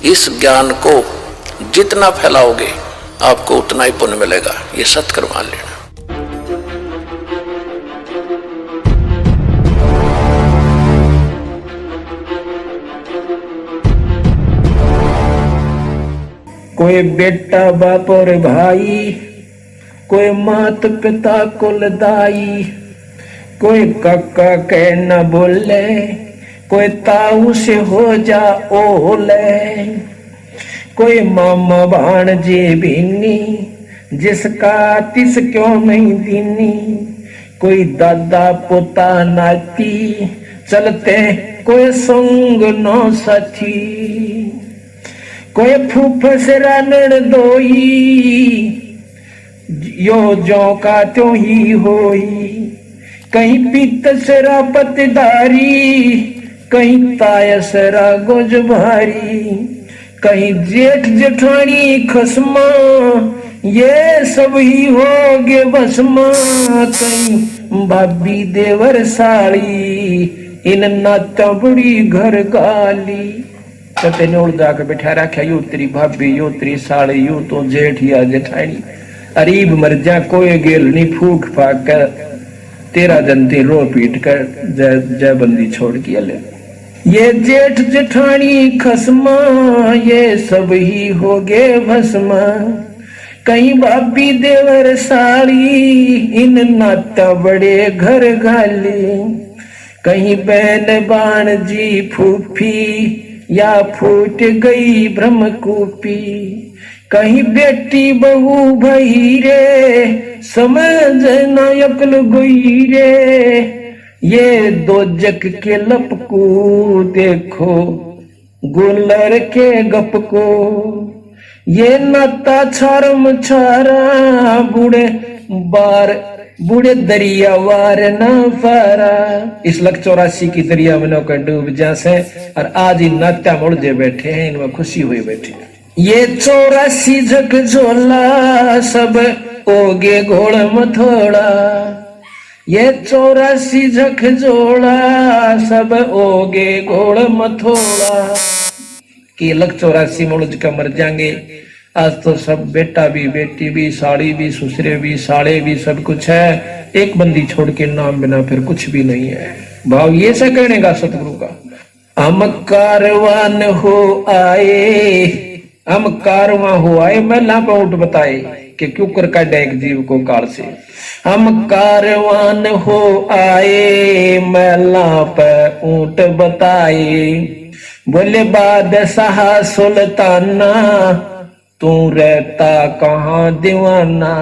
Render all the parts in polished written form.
इस ज्ञान को जितना फैलाओगे आपको उतना ही पुण्य मिलेगा, ये सत्कर मान लेना। कोई बेटा बाप और भाई, कोई मात पिता कुल दाई, कोई काका कह न बोले, कोई ताऊ से हो जा ओले, कोई मामा भाणजे बीनी, जिसका तिस क्यों नहीं दीनी, कोई दादा पोता नाती, चलते कोई संग नो साथी, कोई फूफस रानड़ दोई, यो जो का त्यों ही होई, कहीं पीतसरा पतदारी, कहीं तायसरा गोज भारी, कहीं जेठ जेठानी खसमा, ये सब ही होगे भस्मा, कहीं भाभी देवर साड़ी, इन नाता बड़ी घर गाली। कते ने उड़ जाकर बैठा रखा, यू तेरी भाभी, यू तेरी साड़ी, यू तो जेठ या जेठानी, अरीब मर जा कोई गेल नहीं, फूक फाक कर तेरा जनती रो पीट कर जय जय बंदी छोड़ के ले। ये जेठ जेठानी खसमा, ये सब ही हो गे भस्मा, कहीं भाभी देवर साड़ी, इन नाता बड़े घर गाली, कहीं बहन बाण जी फूफी, या फूट गई ब्रह्मकूपी, कहीं बेटी बहू भई रे, समझ न अकल गई रे, ये दो जग के लप को देखो, गुलर के गप को, ये नाता छारम छारा, बूढ़े दरिया वार न फारा। इस लख 84 की दरिया में नौकर डूब जासे, और आज ही नात्या मुड़ जे बैठे हैं, इनमें खुशी हुई बैठे। ये 84 झक झोला, सब ओगे घोड़ मथोड़ा, ये 84 झक झोला, सब ओगे घोड़ मथोड़ा। कि लख 84 मुड़ का मर जाएंगे, आज तो सब बेटा भी, बेटी भी, साड़ी भी, ससुरे भी, साले भी, सब कुछ है, एक बंदी छोड़ के नाम बिना फिर कुछ भी नहीं है। भाव ये से कहने का सतगुरु का, हम कारवान हो आए, हम कारवां हो आए, महला पर ऊँट बताए कि क्यों कर का डेक जीव को काल से। हम कारवान हो आए, महला पर ऊँट बताए, बोले बादशाह सुल्ताना, तू रहता कहाँ दीवाना,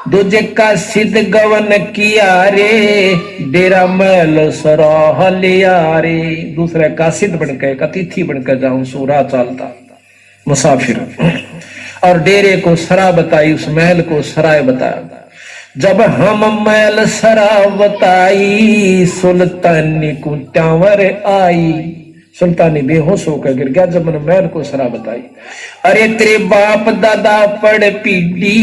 दूजे का सिद्ध गवन किया रे, डेरा महल सराह लिया रे। दूसरे का सिद्ध बनकर, अतिथि बनकर जाऊं, सूरा चालता मुसाफिर, और डेरे को सरा बताई, उस महल को सराय बताया। जब हम महल सरा बताई, सुल्तानी को टावर आई, सुल्तानी बेहोश होकर गिर गया जब मैंने महल को सरा बताई। अरे तेरे बाप दादा पड़ पीडी,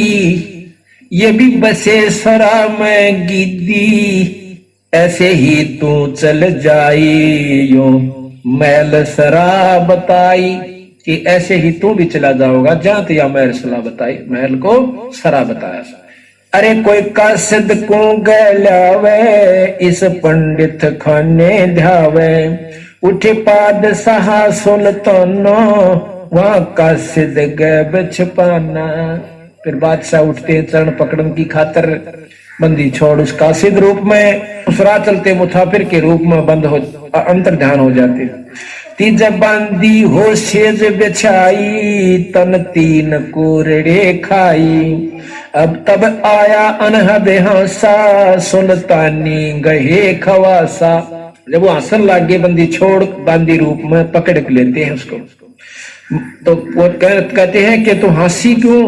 ये भी बसे सरा में गिद्दी, ऐसे ही तू चल जाई, यो महल सरा बताई, कि ऐसे ही तू भी चला जाओगा जहां या महल सरा बताई, महल को सरा बताया। अरे कोई कासिद को गलावे, इस पंडित खाने ध्यावे, उठे पादशाह सुल्ताना, वहां कासिद गैब छुपाना। फिर बादशाह उठते चरण पकड़न की खातर, बंदी छोड़ उस कासिद रूप में, उस राह चलते मुसाफिर के रूप में बंद हो, अंतर ध्यान हो जाते। तीज बंदी हो सेज बिछाई, तन तीन कोरड़े खाई, अब तब आया अनहद हासा, सुल्तानी गहे खवासा। जब वो हंसन लागे, बंदी छोड़ बांदी रूप में पकड़ लेते हैं उसको, तो वो कहते हैं कि तू हंसी क्यों,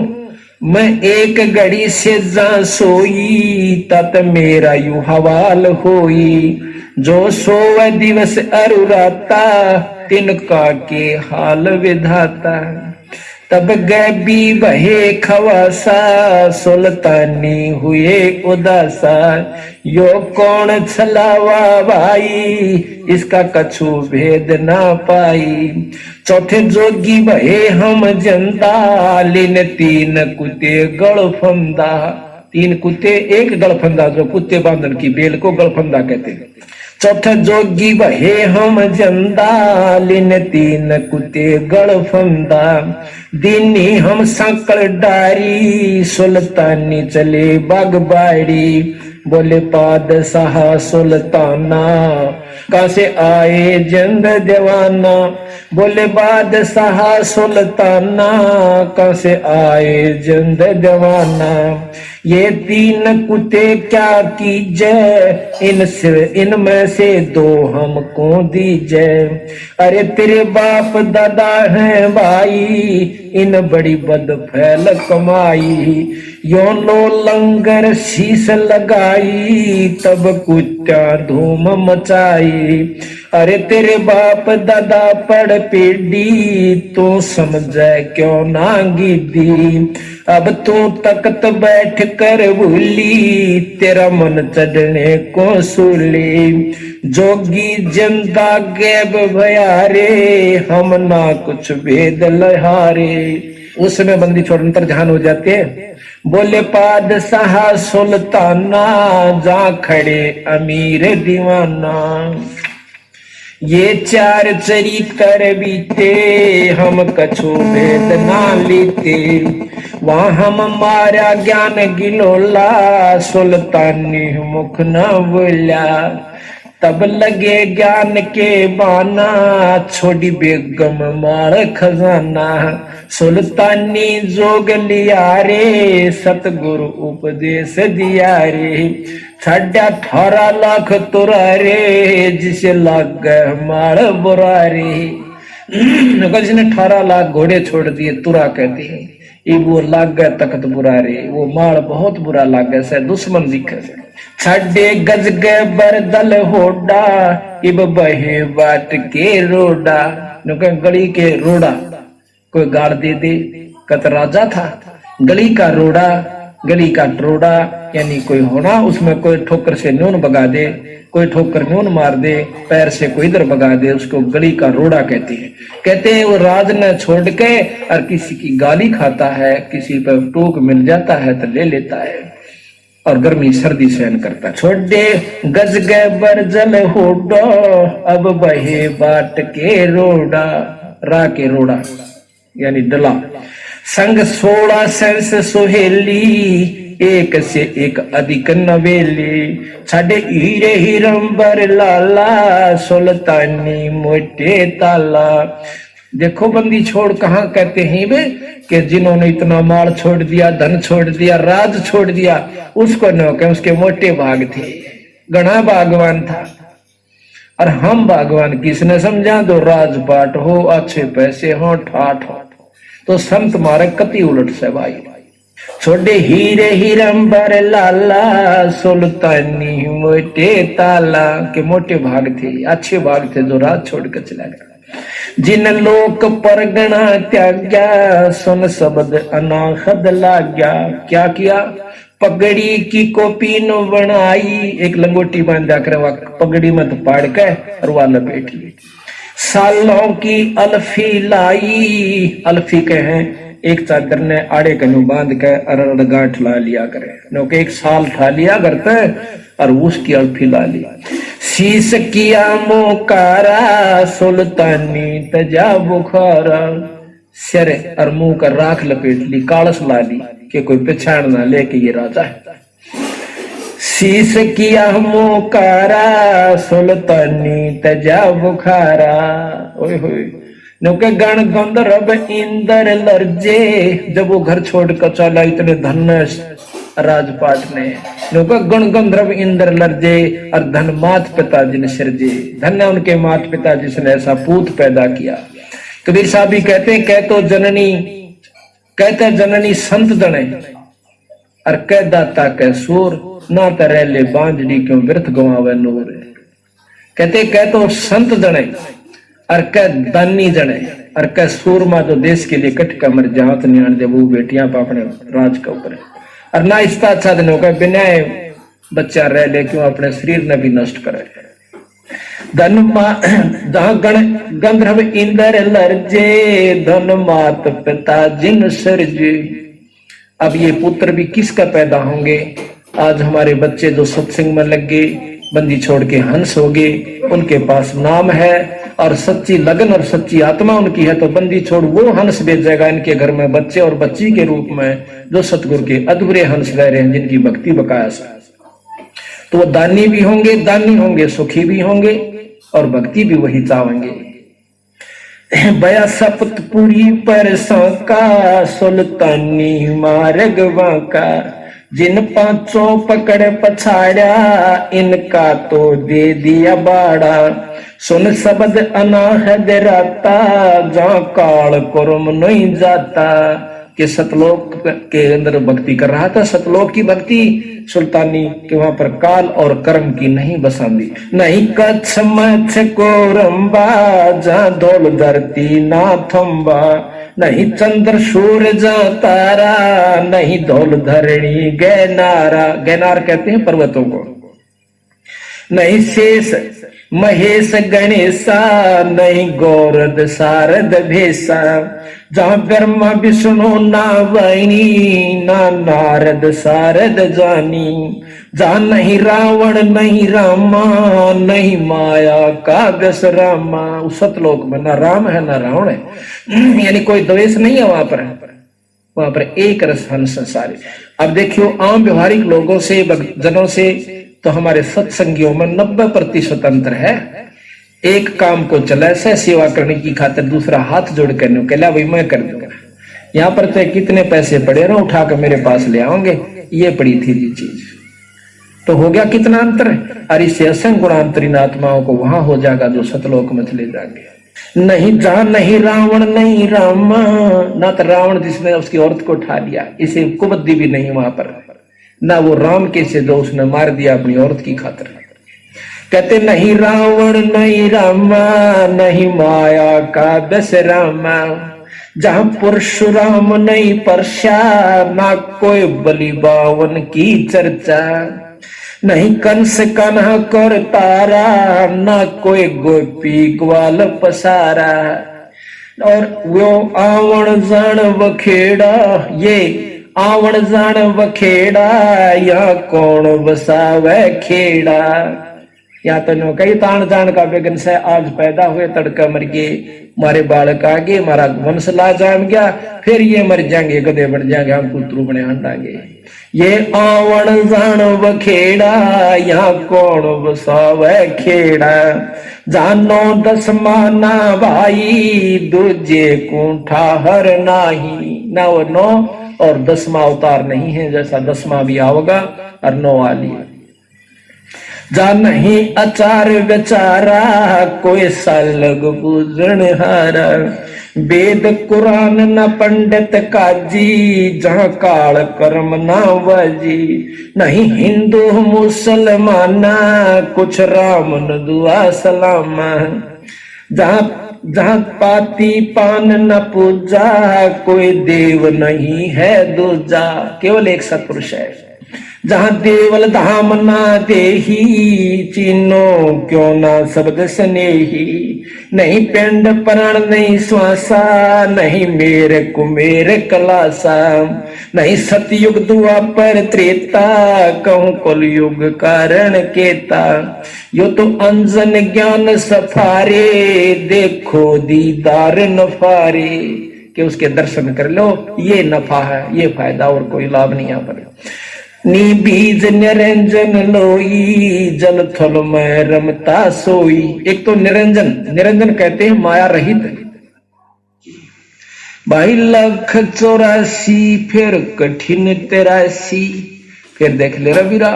मैं एक घड़ी से जा सोई, तत मेरा यू हवाल होई, जो सोवे दिवस अरुराता, तिनका के हाल विधाता। तब गैबी बहे खवासा, सुल्तानी हुए उदासा। यो कौन छलावा भाई, इसका कछु भेद ना पाई। चौथे जोगी बहे हम जनता, लिन तीन कुत्ते गड़फंदा। तीन कुत्ते एक गड़फंदा, जो कुत्ते बांधन की बेल को गड़फंदा कहते हैं। चौथा जोगी बहे हम जंदा, लिन तीन कुत्ते गड़फंदा। दीनी हम सांकल डारी, सुल्तानी चले बागबाड़ी। बोले पादशाह सुल्ताना, कहां से आए जंद दीवाना। बोले बादशाह सुल्ताना, कहां से आए जंद दीवाना। ये तीन कुत्ते क्या कीजे, इनमें से दो हमको दीजे। अरे तेरे बाप दादा हैं भाई, इन बड़ी बद फैल कमाई। यो लो लंगर शीश लगाई, तब कुत्ता धूम मचाई। अरे तेरे बाप दादा पड़ पीढ़ी, तू समझे क्यों ना गिद्दी। अब तू तख्त बैठ कर भूली, तेरा मन चढ़ने को सूली। जोगी जिंदा गैब भयारे, हम ना कुछ भेद लहारे। उस समय बंदी छोड़ अंतर ध्यान हो जाते हैं। बोले पादशाह सुल्ताना, जा खड़े अमीर दीवाना। ये चार चरित्र बीते, हम कछु भेद ना लेते। वहां हम मारा ज्ञान गिलोला, सुल्तानी मुख न बोला। तब लगे ज्ञान के बाना, छोड़ी बेगम मार खजाना। सुल्तानी जोग लिया रे, सतगुरु उपदेश दिया रे। 18.5 लाख तुरा रे, जिसे लाग मार बुरा रे। जिसने 18 लाख घोड़े छोड़ दिए तुरा कहते हैं। वो लाग गए तख्त बुरा रे, वो माल बहुत बुरा लाग गया से दुश्मन दिखे से। छड़े गज गए बरदल होडा, इब बहे बाट के रोडा। गली के रोडा कोई गाड़ दे दे, कत राजा था। गली का रोडा, गली का टरोडा, यानी कोई होना उसमें कोई ठोकर से नून बगा दे, कोई ठोकर नून मार दे, पैर से कोई इधर बगा दे, उसको गली का रोड़ा कहते हैं। कहते हैं वो राज न छोड़ के और किसी की गाली खाता है, किसी पर टोक मिल जाता है तो ले लेता है और गर्मी सर्दी सहन करता। छोड़े गज गए बरजल होडो, अब बहे बाट के रोड़ा। रा के रोड़ा यानी डला। संग 16 सेंस सुहेली, एक से एक अधिक नवेली। छड़े हीरे हिरंबर लाला, सुल्तानी मोटे ताला। देखो बंदी छोड़ कहाँ कहते हैं वे कि जिन्होंने इतना माल छोड़ दिया, धन छोड़ दिया, राज छोड़ दिया, उसको न के उसके मोटे भाग थे। गणा भागवान था और हम भगवान किसने समझा। दो राजपाट हो, अच्छे पैसे हो, ठाठ हो, तो संत मार्ग कति उलट से भाई। छोड़े हीरे हिरंबर लाला, सुल्तानी मोटे ताला। के मोटे भाग थे, अच्छे भाग थे, जो राज छोड़ कर चला गया। जिन लोक परगना त्याग्या, सुन शब्द अनाहद लाग्या। क्या किया, पगड़ी की कोपी नो बनाई। एक लंगोटी बांधा कर पगड़ी मत पाड़ के और वह लपेट ली। सालों की अल्फी लाई, अल्फी के हैं एक चादर ने आड़े कनु बांध के अरड़ गांठ ला लिया करे। नो के एक साल ठा लिया करते और उसकी अल्फी ला ली। शीश किया मोकारा, सुल्तानी तजा बुखारा। सिर और मुंह का राख लपेट ली, कालस ला ली कि कोई पहचान ना ले कि ये राजा है। शीश किया मोकारा, सुल्तानी तजा बुखारा। ओए होए नौके गण गंधर्व इंदर लर्जे। जब वो घर छोड़ कर चला इतने धन्य राजपाट ने। नौके गण गंधर्व इंदर लर्जे और धन मात पिता जिन सिरजे। धन्य उनके मात पिता जिसने ऐसा पूत पैदा किया। कबीर साहब भी कहते हैं, कहते जननी संत दणे और कह दाता कह सूर, ना तरह बांझड़ी क्यों व्यर्थ गवावे नूर। कहते कह तो संत दणे और कह दानी जने और कह सूरमा जो देश के लिए कट का मर जात नियाण दे वो बेटियां पर अपने राज का ऊपर और ना इसका अच्छा दिन होगा बिना बच्चा रह ले क्यों अपने शरीर ने भी नष्ट करे धन गंधर्व इंद्र लरजे धन मात पिता जिन सरजे। अब ये पुत्र भी किसका पैदा होंगे? आज हमारे बच्चे जो सत्संग में लग गए, बंदी छोड़ के हंस हो गए, उनके पास नाम है और सच्ची लगन और सच्ची आत्मा उनकी है, तो बंदी छोड़ वो हंस भेजेगा इनके घर में बच्चे और बच्ची के रूप में जो सतगुरु के अधूरे हंस रह रहे हैं, जिनकी भक्ति बकाया से। तो वो दानी भी होंगे, दानी होंगे, सुखी भी होंगे और भक्ति भी वही चाहेंगे। बया सपतपुरी पर का सुल्तानी मार्ग वाका, जिन पांचों पकड़ पछाड़ा इनका तो दे दिया बाड़ा। सुन शब्द अनाहद राता जहाँ काल कुर्म नहीं जाता। कि सतलोक के अंदर भक्ति कर रहा था, सतलोक की भक्ति सुल्तानी के वहां पर काल और कर्म की नहीं बसांदी। नहीं कच्छ मच्छ को रंबा जहाँ धोल धरती ना थम्बा। नहीं चंद्र सूरज तारा नहीं धोल धरणी गैनारा। गैनार कहते हैं पर्वतों को। नहीं शेष महेश गणेशा नहीं गौरद शारद भेषा। जहाँ ब्रह्मा विष्णु ना वैनी ना नारद शारद जानी। जहाँ नहीं रावण नहीं रामा नहीं माया का दस रामा। उस सतलोक में ना राम है ना रावण है, यानी कोई द्वेष नहीं है वहां पर एक रस हंस संसारी। अब देखियो आम व्यवहारिक लोगों से जनों से तो हमारे सत्संगियों में 90% अंतर है। एक काम को चला से सेवा करने की खातिर दूसरा हाथ जोड़ करने कहला भाई मैं कर दूंगा। यहाँ पर तो कितने पैसे पड़े ना उठा कर मेरे पास ले आओगे, ये पड़ी थी जी चीज। तो हो गया कितना अंतर है। और इससे असंग गुणांतरीन आत्माओं को वहां हो जाएगा जो सतलोक में चले जाएंगे। नहीं जहां नहीं रावण नहीं राम, ना तो रावण जिसने उसकी औरत को उठा लिया, इसे कुबुद्धि भी नहीं वहां पर, ना वो राम कैसे जो उसने मार दिया अपनी औरत की खातिर। कहते नहीं रावण नहीं रामा नहीं माया का दस रामा। जहां परशुराम नहीं परशा ना कोई बलि बावन की चर्चा। नहीं कंस कन्हा कर तारा ना कोई गोपी ग्वाल पसारा। और वो आवण जान वखेड़ा, ये आवण जान वखेड़ा या कौन बसावे खेड़ा। या तो नो कई तान जान का बेगन से आज पैदा हुए तड़का मर गए, मारे बालक आगे मारा वंश ला जाम गया, फिर ये मर जाएंगे गधे बढ़ जाएंगे, हम पुत्रु बने हंडागे। ये आवण जान वखेड़ा या कौन बसावे खेड़ा। जानो दसमाना भाई दूजे कूठा हर नाही। ना वो 9 और 10वां अवतार नहीं है, जैसा 10वां भी आओगा और 9 वाली। जा नहीं अचार बेचारा कोई सालग पूजन हारा। वेद कुरान न पंडित काजी जहाँ काल कर्म ना वाजी। नहीं हिंदू मुसलमाना कुछ राम न दुआ सलामा। जहाँ पाती पान न पूजा कोई देव नहीं है दूजा। केवल एक सत्पुरुष है। जहाँ देवल धाम ना देही चीनो क्यों ना शब्द स्नेही। नहीं पिंड प्राण नहीं श्वासा नहीं मेरे कुमेर कलासा। नहीं सतयुग द्वापर त्रेता कहूँ कलयुग कारण केता। यो तो अंजन ज्ञान सफारे देखो दीदार नफारे। कि उसके दर्शन कर लो, ये नफा है, ये फायदा, और कोई लाभ नहीं यहाँ पर। नी बीज निरंजन लोई जल थल में रमता सोई। एक तो निरंजन, निरंजन कहते हैं माया रहित। भाई 184 फिर कठिन 83। फिर देख ले रविरा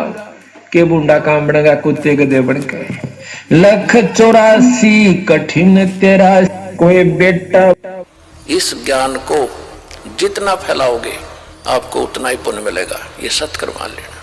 के बुंडा काम बनेगा कुत्ते गधे बन के। 184 कठिन 83 कोई बेटा। इस ज्ञान को जितना फैलाओगे आपको उतना ही पुण्य मिलेगा, ये सत्य मान लेना।